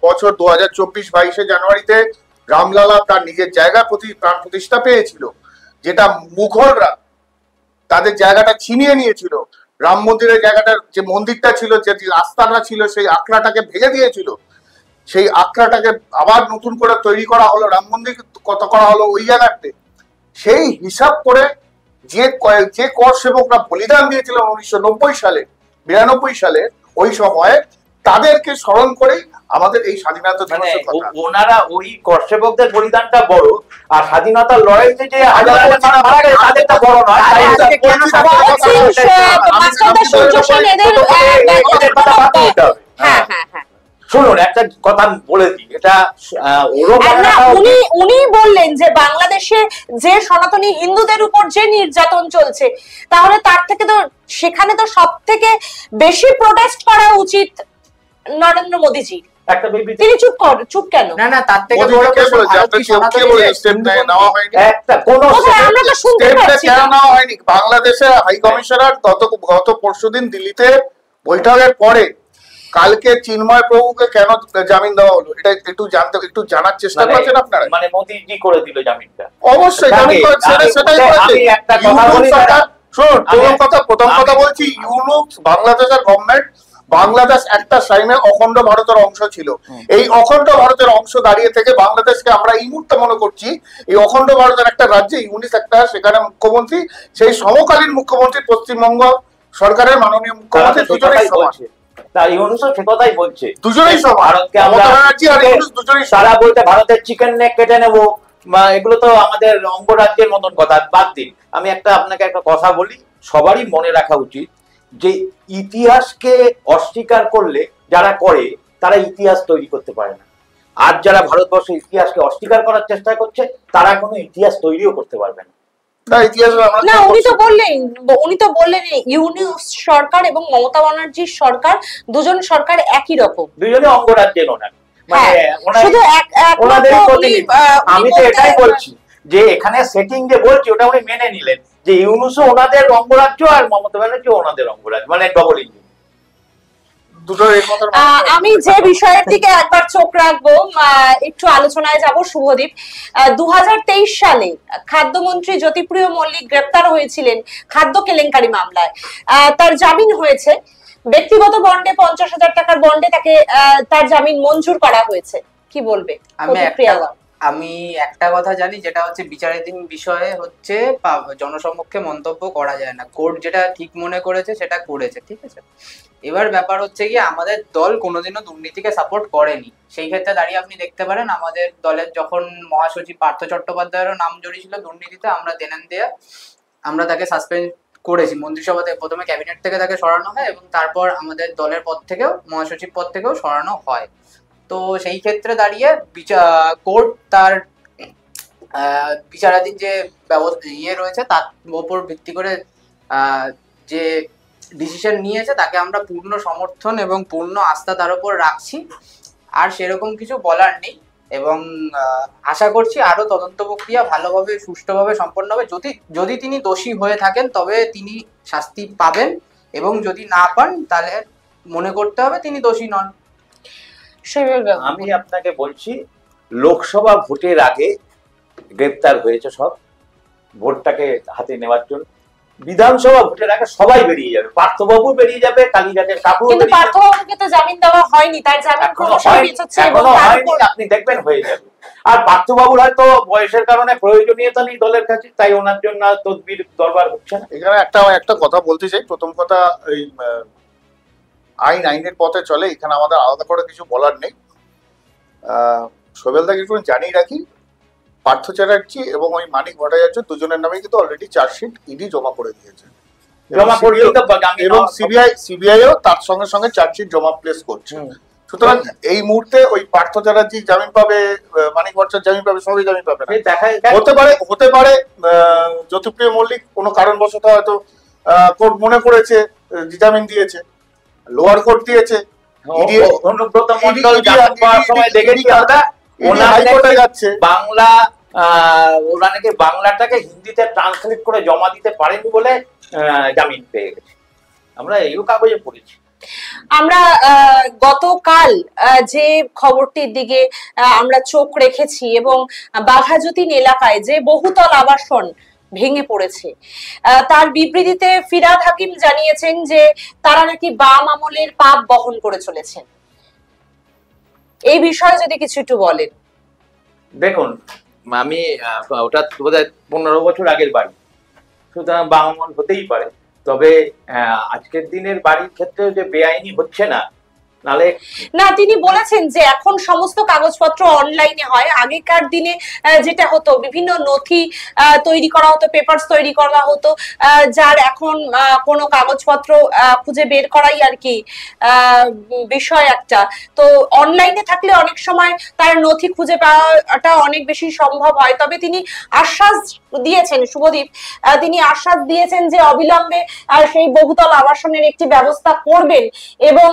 বছর ২০২৪-২২ জানুয়ারিতে রামলালা তার নিজের জায়গা প্রাণ প্রতিষ্ঠা পেয়েছিল, যেটা মুঘলরা তাদের জায়গাটা ছিনিয়ে নিয়েছিল, রাম মন্দিরের জায়গাটার যে মন্দিরটা ছিল, যে আস্তানা ছিল, সেই আখড়াটাকে ভেঙে দিয়েছিল, সেই আখড়াটাকে আবার নতুন করে তৈরি করা হলো, রাম মন্দির কত করা হলো ওই জায়গাতে। সেই হিসাব করে যে কর সেবকরা বলিদান দিয়েছিলেন 1990 সালে 92 সালে ওই সময়ে, তাদেরকে স্মরণ করেই আমাদের এই স্বাধীনতা দিবসের কথা। ওনারা ওই কর্ষেবকদের বলিদানটা বড়, আর স্বাধীনতার লড়াইতে যে মারা গেছে তাদেরটা বড় নয়। শুনুন একটা কথা বলে দিই, এটা উনি বললেন যে বাংলাদেশে যে সনাতনী হিন্দুদের উপর যে নির্যাতন চলছে, তাহলে তার থেকে তো সেখানে তো সব থেকে বেশি প্রোটেস্ট করা উচিত নরেন্দ্র মোদীজি। তিনি চুপ কেন? না তার থেকে বড় বাংলাদেশের হাই কমিশনার গত পরশুদিন দিল্লিতে বৈঠকের পরে কালকে চিন্ময় প্রভুকে কেন জামিন দেওয়া হলো, এটা একটু জানার চেষ্টা করছেন আপনারা? মানে মোদিজি করে দিল জামিনটা? অবশ্যই জামিন সেটাই প্রথম কথা বলছি, ইউনুস বাংলাদেশের গভর্নমেন্ট, বাংলাদেশ একটা টাইমে অখণ্ড ভারতের অংশ ছিল। এই অখণ্ড ভারতের অংশ দাঁড়িয়ে থেকে বাংলাদেশকে আমরা এই মুহূর্তে মনে করছি এই অখণ্ড ভারতের একটা রাজ্যে ইউনিস একটা, সেখানে মুখ্যমন্ত্রী, সেই সমকালীন মুখ্যমন্ত্রী পশ্চিমবঙ্গ সরকারের মাননীয় মুখ্যমন্ত্রী দুজনেই সমান। ভারতের চিকেন নেক কেটে নেবো, এগুলো তো আমাদের অঙ্গরাজ্যের মতন কথা। বাদ দিন, আমি আপনাকে একটা কথা বলি, সবারই মনে রাখা উচিত যে ইতিহাসকে অস্বীকার করলে যারা করে তারা ইতিহাস তৈরি করতে পারে না, আর যারা ভারতবর্ষের ইতিহাসকে অস্বীকার করার চেষ্টা করছে তারা কোনো ইতিহাস তৈরিও করতে পারবে না। উনি তো বললেন ইউনিস সরকার এবং মমতা ব্যানার্জির সরকার দুজন সরকার একই রকম, দুজনে অঙ্গরাজ্যের ওনার, আমি তো এটাই বলছি যে এখানে সেটিং যে বলছি ওটা উনি মেনে নিলেন যে ইউনুসও ওনাদের অঙ্গরাজ্য আর মমতা ব্যানার্জি ওনাদের অঙ্গরাজ্য, মানে ডবল ইঞ্জিন। আমি যে বিষয়ের দিকে একবার চোখ রাখবো, একটু আলোচনায় যাব শুভদীপ। 2023 সালে খাদ্যমন্ত্রী জ্যোতিপ্রিয় মল্লিক গ্রেপ্তার হয়েছিলেন খাদ্য কেলেঙ্কারি মামলায়। তার জামিন হয়েছে, ব্যক্তিগত বন্ডে 50,000 টাকার বন্ডে তাকে তার জামিন মঞ্জুর করা হয়েছে। কি বলবে? আমি একটা কথা জানি, যেটা হচ্ছে বিচারাধীন বিষয়ে হচ্ছে জনসম্মুখে মন্তব্য করা যায় না। কোর্ট যেটা ঠিক মনে করেছে সেটা করেছে, ঠিক আছে। এবার ব্যাপার হচ্ছে কি, আমাদের দল কোনোদিনও দুর্নীতিকে সাপোর্ট করেনি। সেই ক্ষেত্রে দাঁড়িয়ে আপনি দেখতে পারেন আমাদের দলের যখন মহাসচিব পার্থ চট্টোপাধ্যায়েরও নাম জড়িয়েছিল দুর্নীতিতে, আমরা দেনান দেয়া আমরা তাকে সাসপেন্ড করেছি মন্ত্রিসভা থেকে। প্রথমে ক্যাবিনেট থেকে তাকে সরানো হয় এবং তারপর আমাদের দলের পদ থেকেও, মহাসচিব পদ থেকেও সরানো হয়। তো সেই ক্ষেত্রে দাঁড়িয়ে কোর্ট তার বিচারাধীন যে রয়েছে তার উপর ভিত্তি করে যে ডিসিশন নিয়েছে তাকে আমরা পূর্ণ সমর্থন এবং পূর্ণ আস্থা তার উপর রাখছি। আর সেরকম কিছু বলার নেই, এবং আশা করছি আরো তদন্ত প্রক্রিয়া ভালোভাবে সুষ্ঠুভাবে সম্পন্ন হবে। যদি তিনি দোষী হয়ে থাকেন তবে তিনি শাস্তি পাবেন, এবং যদি না পান তাহলে মনে করতে হবে তিনি দোষী নন। আমি আপনাকে বলছি, লোকসভা ভোটের আগে গ্রেপ্তার হয়েছে সব, ভোটটাকে হাতে নেওয়ার জন্য। বিধানসভা ভোটের আগে সবাই বেরিয়ে যাবে, পার্থবাবু বেরিয়ে যাবে, কালীঘাটের কাপড়, কিন্তু পার্থবাবুকে তো জামিন দেওয়া হয়নি, তার জামিন এখনো হয়নি, আপনি দেখবেন হয়ে যাবে। আর পার্থবাবুর হয়তো বয়সের কারণে প্রয়োজনীয়তা নেই দলের কাছে, তাই ওনার জন্য তদবির দরবার হচ্ছে না। এখানে একটা কথা বলতে চাই। প্রথম কথা, এই আইনের পথে চলে, এখানে আমাদের আলাদা করে কিছু বলার নেই। শোভেলদাকে একটু জানিয়ে রাখি, পার্থ চ্যাটার্জি এবং ওই মানিক ভট্টাচার্য দুজনের নামে কিন্তু অলরেডি চার্জশিট ইডি জমা করে দিয়েছে, এবং সিবিআইও তার সঙ্গে সঙ্গে চার্জশিট জমা প্লেস করছে। সুতরাং এই মুহূর্তে ওই পার্থ চ্যাটার্জি জামিন পাবে, মানিক ভট্টাচার্য জামিন পাবে, সবাই জামিন পাবে না। হতে পারে জ্যোতিপ্রিয় মল্লিক কোনো কারণবশত হয়তো কোর্ট মনে করেছে জামিন দিয়েছে, লোয়ার কোর্ট দিয়েছে। হাইকোর্টে যাচ্ছে। বাংলা ওরা নাকি বাংলাটাকে হিন্দিতে ট্রান্সলেট করে জমা দিতে পারেনি বলে জামিন পেয়ে গেছে। আমরা এইও কাগজে পড়েছি। আমরা গতকাল যে খবরটির দিকে আমরা চোখ রেখেছি এবং বাঘাযতীন এলাকায় যে বহুতল আবাসন ভেঙে পড়েছে, তার বিবৃতিতে ফিরহাদ হাকিম জানিয়েছেন যে তারা নাকি বাম আমলের পাপ বহন করে চলেছেন। এই বিষয়ে যদি কিছু একটু বলেন। দেখুন, আমি ওটা বোধহয় 15 বছর আগের বাড়ি, সুতরাং বাম আমল হতেই পারে। তবে আজকের দিনের বাড়ির ক্ষেত্রে যে বেআইনি হচ্ছে না, নালে না, তিনি বলেছেন যে এখন সমস্ত কাগজপত্র অনলাইনে হয়। আগেকার দিনে যেটা হতো, বিভিন্ন নথি তৈরি করা হতো, পেপারস তৈরি করা হতো, যার এখন কোনো কাগজপত্র খুঁজে বের করাই আর কি বিষয় একটা। তো অনলাইনে থাকলে অনেক সময় তার নথি খুঁজে পাওয়াটা অনেক বেশি সম্ভব হয়। তবে তিনি আশ্বাস দিয়েছেন, শুভদীপ, তিনি আশ্বাস দিয়েছেন যে অবিলম্বে সেই বহুতল আবাসনের একটি ব্যবস্থা করবেন এবং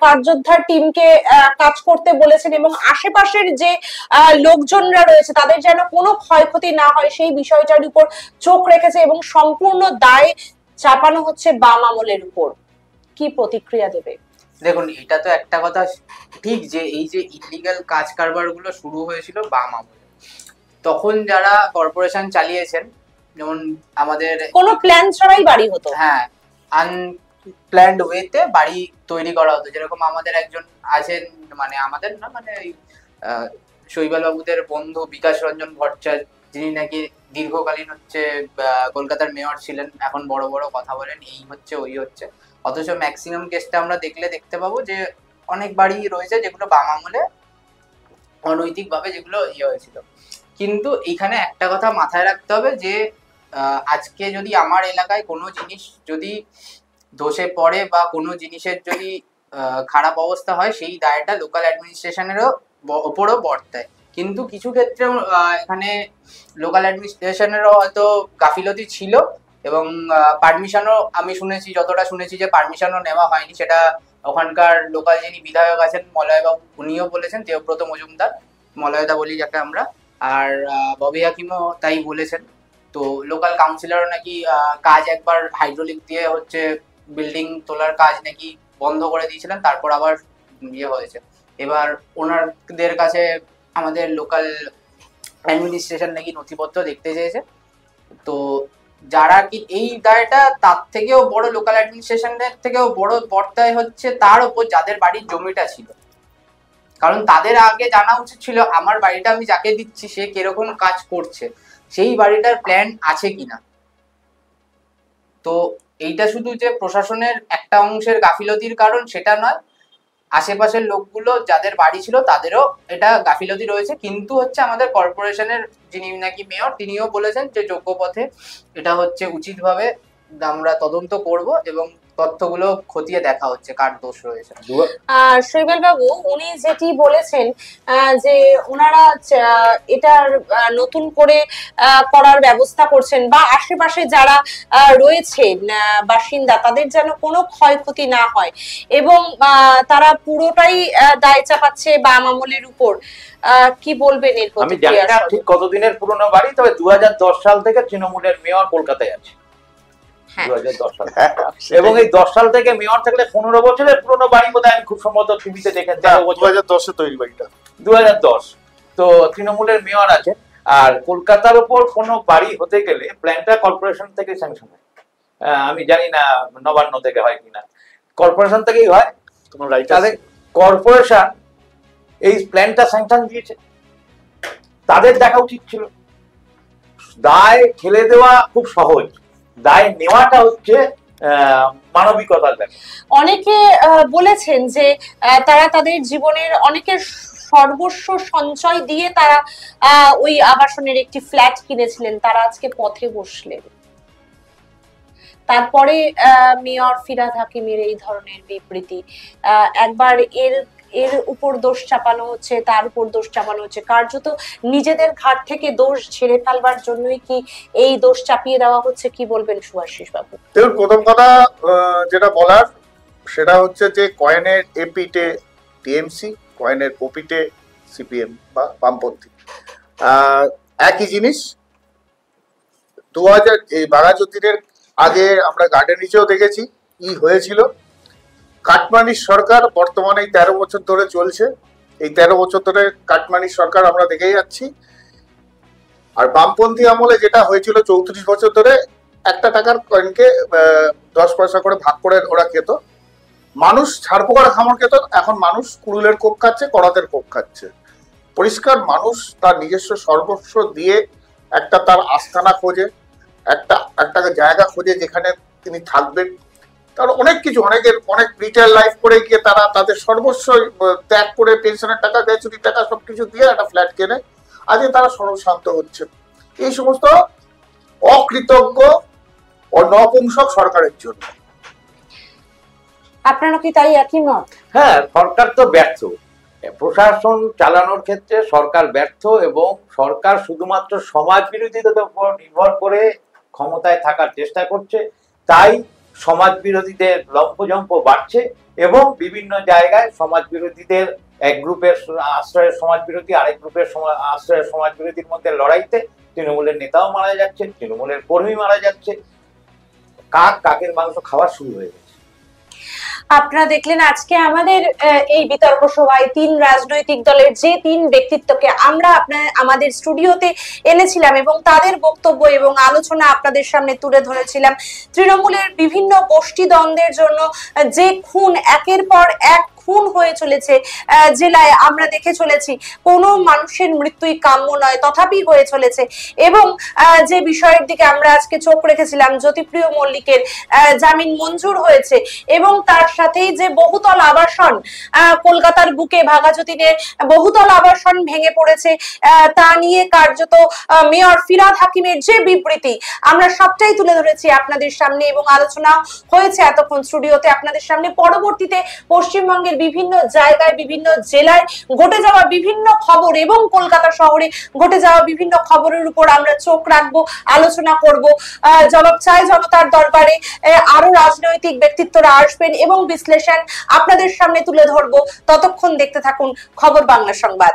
কার্যোদ্ধার টিমকে কাজ করতে বলেছেন এবং আশেপাশের যে লোকজনরা রয়েছে তাদের যেন কোনো ক্ষয়ক্ষতি না হয় সেই বিষয়টার উপর চোখ রেখেছে এবং সম্পূর্ণ দায় চাপানো হচ্ছে বাম আমলের উপর। কি প্রতিক্রিয়া দেবে? দেখুন, এটা তো একটা কথা ঠিক যে এই যে ইলিগাল কাজ কারবার গুলো শুরু হয়েছিল বাম আমলে, তখন যারা কর্পোরেশন চালিয়েছেন, যেমন আমাদের কোনো প্ল্যান ছাড়াই বাড়ি হতো, হ্যাঁ, আনপ্ল্যান্ড ওয়েতে বাড়ি তৈরি করা হতো। যেরকম আমাদের একজন আছেন, মানে আমাদের না, মানে শৈবাল বাবুদের বন্ধু বিকাশ রঞ্জন ভট্টাচার্য, যিনি নাকি দীর্ঘকালীন হচ্ছে কলকাতার মেয়র ছিলেন, এখন বড় বড় কথা বলেন এই হচ্ছে ওই হচ্ছে, অথচ ম্যাক্সিমাম কেসটা আমরা দেখতে পাবো যে অনেক বাড়ি রয়েছে যেগুলো বাম আমলে অনৈতিকভাবে যেগুলো হয়েছিল। কিন্তু এইখানে একটা কথা মাথায় রাখতে হবে যে আজকে যদি আমার এলাকায় কোনো জিনিস যদি ধসে পড়ে বা কোনো জিনিসের যদি খারাপ অবস্থা হয়, সেই দায়টা লোকাল অ্যাডমিনিস্ট্রেশনেরও ওপরও বর্তায়। কিন্তু কিছু ক্ষেত্রে এখানে লোকাল অ্যাডমিনিস্ট্রেশনেরও হয়তো গাফিলতি ছিল এবং পারমিশনও আমি শুনেছি, যতটা শুনেছি যে পারমিশনও নেওয়া হয়নি। সেটা ওখানকার লোকাল যিনি বিধায়ক আছেন মলয়বাবু, উনিও বলেছেন, দেবব্রত মজুমদার, মলয়দা বলি যাকে আমরা, আর ববি হাকিমও তাই বলেছেন। তো লোকাল কাউন্সিলরও নাকি কাজ একবার হাইড্রোলিক দিয়ে হচ্ছে বিল্ডিং তোলার কাজ নাকি বন্ধ করে দিয়েছিলেন, তারপর আবার হয়েছে। এবার ওনাদের কাছে আমাদের লোকাল অ্যাডমিনিস্ট্রেশন নাকি নথিপত্র দেখতে চেয়েছে। তো যারা কি এই দায়টা তার থেকেও বড়, লোকাল অ্যাডমিনিস্ট্রেশনের থেকেও বড় বর্তায় হচ্ছে তার উপর যাদের বাড়ির জমিটা ছিল। কারণ তাদের আগে জানা উচিত ছিল আমার বাড়িটা আমি যাকে দিচ্ছি সে কিরকম কাজ করছে, সেই বাড়িটার প্ল্যান আছে কিনা। তো এইটা শুধু যে প্রশাসনের একটা অংশের গাফিলতির কারণ সেটা নয়, আশেপাশের লোকগুলো যাদের বাড়ি ছিল তাদেরও এটা গাফিলতি রয়েছে। কিন্তু হচ্ছে আমাদের কর্পোরেশনের যিনি নাকি মেয়র, তিনিও বলেছেন যে যোগ্য পথে এটা হচ্ছে উচিতভাবে আমরা তদন্ত করব এবং তথ্যগুলো খতিয়ে দেখা হচ্ছে কার দোষ রয়েছে। শৈবাল বাবু, উনি যেটি বলেছেন যে ওনারা এটার নতুন করে করার ব্যবস্থা করছেন বা আশেপাশে যারা রয়েছেন বাসিন্দা তাদের যেন কোনো ক্ষয়ক্ষতি না হয় এবং তারা পুরোটাই দায় চাপাচ্ছে বাম আমলের উপর। কি বলবেন এর প্রতিক্রিয়া? আমি জানি না ঠিক কতদিনের পুরনো বাড়ি, তবে 2010 সাল থেকে তৃণমূলের মেয়র কলকাতায় আছে। 2010 সাল, এবং এই 10 সাল থেকে মেয়র থাকলে 15 বছরের পুরনো বাড়ি বোধহয় আমি খুব সম্ভবত টিভিতে দেখেছি। 2010 এ তৈরি বাড়িটা, 2010। তো তৃণমূলের মেয়র আছে। আর কলকাতার উপর কোনো বাড়ি হতে গেলে প্ল্যানটা কর্পোরেশন থেকে স্যাংশন হয়। আমি জানি না নবান্ন থেকে হয় কিনা, কর্পোরেশন থেকেই হয়। তাদের কর্পোরেশন এই প্ল্যানটা স্যাংশন দিয়েছে, তাদের দেখা উচিত ছিল। দায় ঠেলে দেওয়া খুব সহজ, দায় নেওয়াটা হচ্ছে মানবিকতার ব্যাপার। অনেকে বলেছেন যে তারা তাদের জীবনের অনেকের সর্বস্ব সঞ্চয় দিয়ে তারা ওই আবাসনের একটি ফ্ল্যাট কিনেছিলেন, তারা আজকে পথে বসলেন। তারপরে মেয়র ফিরহাদ হাকিমের এই ধরনের বিবৃতি, একবার এর উপর দোষ চাপানো হচ্ছে, তার উপর দোষ চাপানো হচ্ছে। কার্যত নিজেদের ঘাট থেকে দোষ ঝেড়ে ফেলবার জন্যই কি এই দোষ চাপিয়ে দেওয়া হচ্ছে? কি বলবেন সুভাষিস বাবু? দেখুন, প্রথম কথা যেটা বলার সেটা হচ্ছে যে কয়েনের এপিটে টিএমসি, কয়েনের ওপিটে সিপিএম বা বামপন্থী। একই জিনিস 2000 আগে আমরা গার্ডেন রিচেও দেখেছি কি হয়েছিল। কাটমানির সরকার বর্তমানে এই 13 বছর ধরে চলছে, এই 13 বছর ধরে কাটমানির সরকার আমরা দেখেই যাচ্ছি। আর বামপন্থী আমলে যেটা হয়েছিল 34 বছর ধরে, একটা টাকার কয়েনকে 10 পয়সা করে ভাগ করে ওরা খেত, মানুষ ছাড়পোকার খামর খেত, এখন মানুষ কুড়ুলের কোপ খাচ্ছে, করাতের কোপ খাচ্ছে। পরিষ্কার মানুষ তার নিজস্ব সর্বস্ব দিয়ে একটা তার আস্থানা খোঁজে, একটা জায়গা খোঁজে যেখানে তিনি থাকবেন। তার অনেক কিছু, অনেক রিটায়ার লাইফ করে গিয়ে তারা তাদের সর্বস্ব ত্যাগ করে পেনশনের টাকা, গ্র্যাচুইটির টাকা সবকিছু দিয়ে একটা ফ্ল্যাট কেনে, আজকে তারা সর্বশান্ত হচ্ছে। এই সমস্ত অকৃতজ্ঞ ও নপুংসক সরকারের জন্য। আপনারা কি তাই একই মত? হ্যাঁ, সরকার তো ব্যর্থ, প্রশাসন চালানোর ক্ষেত্রে সরকার ব্যর্থ, এবং সরকার শুধুমাত্র সমাজ বিরোধীদের উপর নির্ভর করে ক্ষমতায় থাকার চেষ্টা করছে। তাই সমাজ বিরোধীদের লম্পজম্প বাড়ছে এবং বিভিন্ন জায়গায় সমাজ বিরোধীদের এক গ্রুপের আশ্রয়ে সমাজ বিরোধী, আরেক গ্রুপের আশ্রয়ে সমাজ বিরোধীর মধ্যে লড়াইতে তৃণমূলের নেতাও মারা যাচ্ছে, তৃণমূলের কর্মী মারা যাচ্ছে। কাকের মাংস খাওয়া শুরু হয়ে গেছে। আপনারা দেখলেন আজকে আমাদের এই বিতর্ক সভায় 3 রাজনৈতিক দলের যে 3 ব্যক্তিত্বকে আমরা আমাদের স্টুডিওতে এনেছিলাম এবং তাদের বক্তব্য এবং আলোচনা আপনাদের সামনে তুলে ধরেছিলাম। তৃণমূলের বিভিন্ন গোষ্ঠী দ্বন্দ্বের জন্য যে খুন একের পর এক খুন হয়ে চলেছে জেলায়, আমরা দেখে চলেছি কোনো মানুষের মৃত্যুই কাম্য নয়, তথাপি হয়ে চলেছে। এবং যে বিষয়ের দিকে আমরা আজকে চোখ রেখেছিলাম, জ্যোতিপ্রিয় মল্লিকের জামিন মঞ্জুর হয়েছে এবং তার সাথেই যে বহুতল আবাসন কলকাতার বুকে ভাগাযতীনের বহুতল আবাসন ভেঙে পড়েছে, তা নিয়ে কার্যত মেয়র ফিরহাদ হাকিমের যে বিবৃতি, আমরা সবটাই তুলে ধরেছি আপনাদের সামনে এবং আলোচনা হয়েছে এতক্ষণ স্টুডিওতে আপনাদের সামনে। পরবর্তীতে পশ্চিমবঙ্গের বিভিন্ন জায়গায়, বিভিন্ন জেলায় ঘটে যাওয়া বিভিন্ন খবর এবং কলকাতা শহরে ঘটে যাওয়া বিভিন্ন খবরের উপর আমরা চোখ রাখবো, আলোচনা করব। জবাব চাই জনতার দরবারে আরো রাজনৈতিক ব্যক্তিত্বরা আসবেন এবং বিশ্লেষণ আপনাদের সামনে তুলে ধরবো। ততক্ষণ দেখতে থাকুন খবর বাংলা সংবাদ।